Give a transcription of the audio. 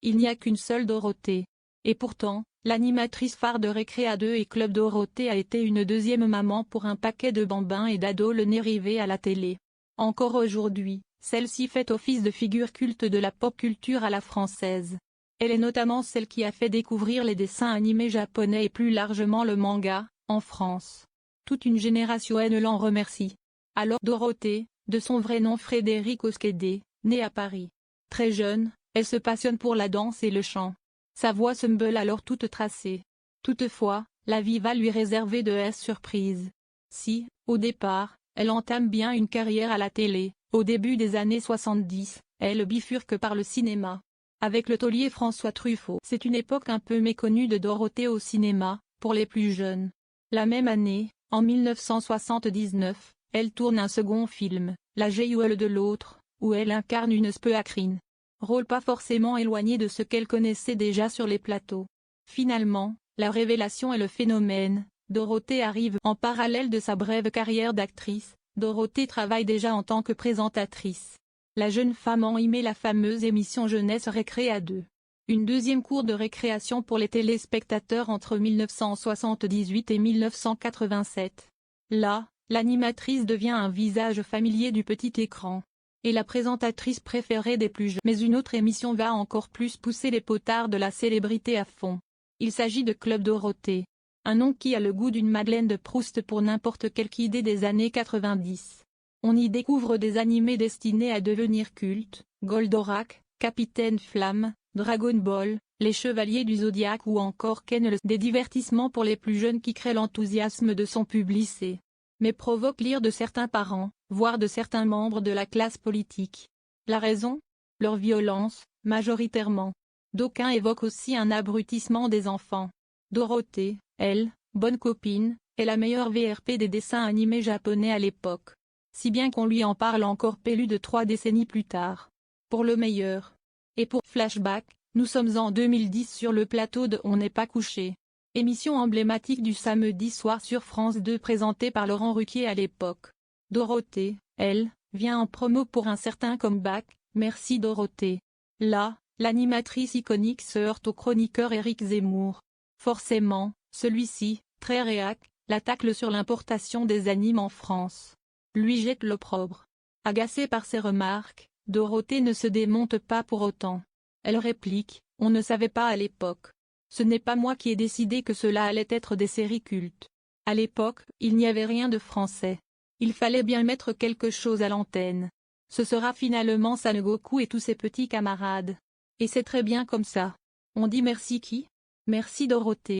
il n'y a qu'une seule Dorothée. Et pourtant, l'animatrice phare de Récréa 2 et Club Dorothée a été une deuxième maman pour un paquet de bambins et d'ados le nez rivé à la télé. Encore aujourd'hui, celle-ci fait office de figure culte de la pop culture à la française. Elle est notamment celle qui a fait découvrir les dessins animés japonais et plus largement le manga, en France. Toute une génération l'en remercie. Alors Dorothée, de son vrai nom Frédérique Oskede, née à Paris. Très jeune, elle se passionne pour la danse et le chant. Sa voix semble alors toute tracée. Toutefois, la vie va lui réserver de surprises. Si, au départ, elle entame bien une carrière à la télé, au début des années 70, elle bifurque par le cinéma. Avec le taulier François Truffaut. C'est une époque un peu méconnue de Dorothée au cinéma, pour les plus jeunes. La même année, en 1979, elle tourne un second film, La Geôle de l'autre, où elle incarne une speuacrine. Rôle pas forcément éloigné de ce qu'elle connaissait déjà sur les plateaux. Finalement, la révélation est le phénomène. Dorothée arrive en parallèle de sa brève carrière d'actrice. Dorothée travaille déjà en tant que présentatrice. La jeune femme animait la fameuse émission Jeunesse Récréa 2. Une deuxième cour de récréation pour les téléspectateurs entre 1978 et 1987. Là, l'animatrice devient un visage familier du petit écran. Et la présentatrice préférée des plus jeunes. Mais une autre émission va encore plus pousser les potards de la célébrité à fond. Il s'agit de Club Dorothée. Un nom qui a le goût d'une Madeleine de Proust pour n'importe quelle idée des années 90. On y découvre des animés destinés à devenir cultes, Goldorak, Capitaine Flamme, Dragon Ball, Les Chevaliers du Zodiaque ou encore Ken. Des divertissements pour les plus jeunes qui créent l'enthousiasme de son public mais provoquent l'ire de certains parents, voire de certains membres de la classe politique. La raison ? Leur violence, majoritairement. D'aucuns évoquent aussi un abrutissement des enfants. Dorothée, elle, bonne copine, est la meilleure VRP des dessins animés japonais à l'époque. Si bien qu'on lui en parle encore plus de 3 décennies plus tard. Pour le meilleur. Et pour Flashback, nous sommes en 2010 sur le plateau de On n'est pas couché. Émission emblématique du samedi soir sur France 2 présentée par Laurent Ruquier à l'époque. Dorothée, elle, vient en promo pour un certain comeback, Merci Dorothée. Là, l'animatrice iconique se heurte au chroniqueur Éric Zemmour. Forcément, celui-ci, très réac, la tacle sur l'importation des animes en France. Lui jette l'opprobre. Agacée par ses remarques, Dorothée ne se démonte pas pour autant. Elle réplique, on ne savait pas à l'époque. Ce n'est pas moi qui ai décidé que cela allait être des séries cultes. À l'époque, il n'y avait rien de français. Il fallait bien mettre quelque chose à l'antenne. Ce sera finalement Son Goku et tous ses petits camarades. Et c'est très bien comme ça. On dit merci qui ? Merci Dorothée.